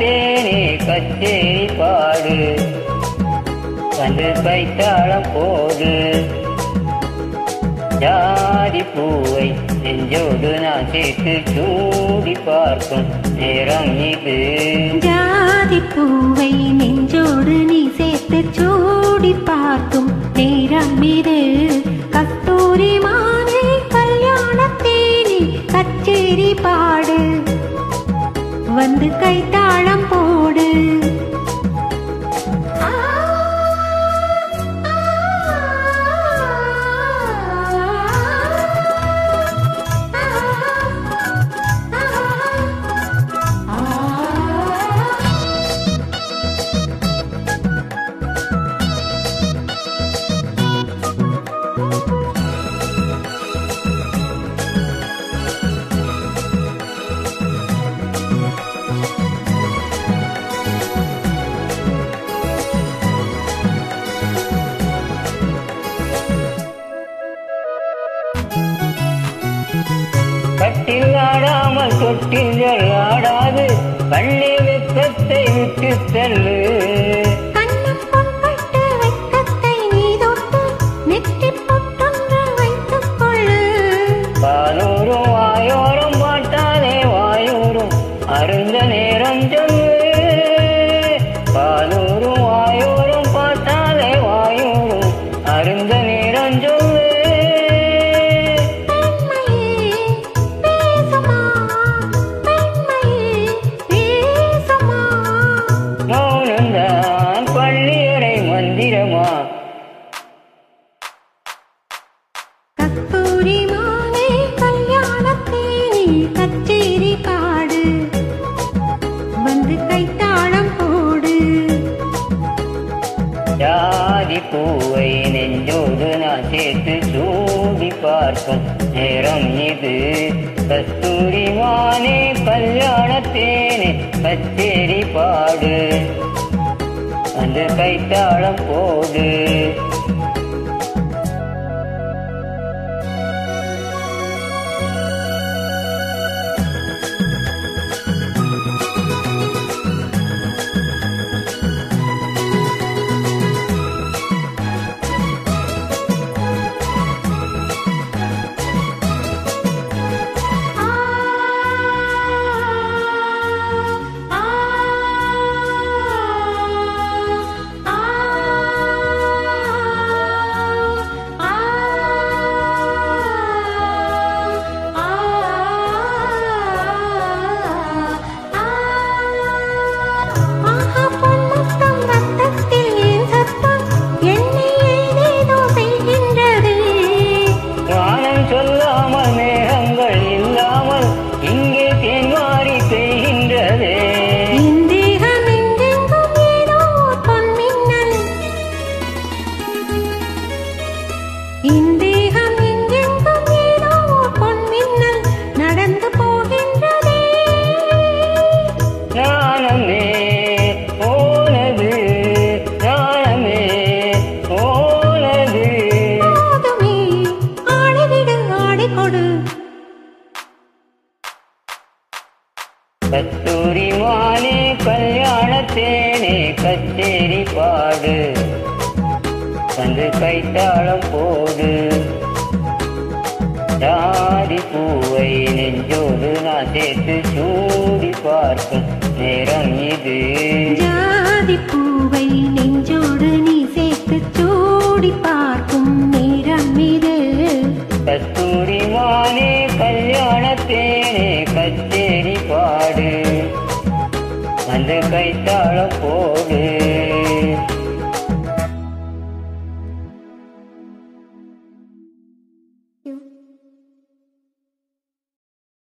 கல்யாணத்தேனே கச்சேரி பாடு வந்து கைத்தாளம் போடு ஜாதி பூவை நெஞ்சோடு நான் சேர்த்து சூடி பார்க்கும் நேரம் இது ஜாதி பூவை நெஞ்சோடு நீ சேர்த்து சூடி பார்க்கும் நேரம் இது கஸ்தூரி மானே கல்யாணத்தேனே கச்சேரி பாடு வந்து கைத்தாளம் போடு கட்டில் ஆடாமல் தொட்டில் ஆடாது கண்ணே வெப்பத்தை விட்டு தள்ளு கண்ணம் பொன்பட்டு வெட்கத்தை நீ தொட்டு நெற்றி பொட்டொன்று வைத்துக் கொள்ளு பாலூரும் வாயோரம் பாட்டாலே வாயூரும் அருந்த நேரம் சொல்லு பாலூரும் வாயோரம் பாட்டாலே வாயூரும் அருந்த நேரம் சொல்லு மௌனம்தான் பள்ளியறை மந்திரமா கஸ்தூரி மானே கல்யாணத்தேனே கச்சேரி பாடு வந்து கைத்தாளம் போடு ஜாதி பூவை நெஞ்சோடு நான் சேர்த்து சூடி பார்க்கும் நேரம் இது கஸ்தூரி மானே கல்யாணத்தேனே கச்சேரி பாடு வந்து கைத்தாளம் போடு சொல்லாமல் மேகங்கள் இல்லாமல் இங்கே தேன்மாறி பெய்கின்றதே இந்தேகம் எங்கெங்கும் ஏதோ பொன்மின்னல் இந்தேகம் எங்கெங்கும் ஏதோ பொன்மின்னல் நடந்து போகின்றதே ஞானமே போனது ஞானமே போனது போதுமே ஆடிவிடு ஆடிக்கொடு கஸ்தூரி மானே கல்யாணத்தேனே கச்சேரி பாடு வந்து கைத்தாளம் போடு ஜாதி பூவை நெஞ்சோடு நான் சேர்த்து சூடி பார்க்கும் நேரம் இது ஜாதி பூவை நெஞ்சோடு நீ சேர்த்து சூடி பார்க்கும் நேரம் இது கஸ்தூரி மானே கல்யாணத்தேனே கச்சேரி பாடு வந்து கைத்தாளம் போடு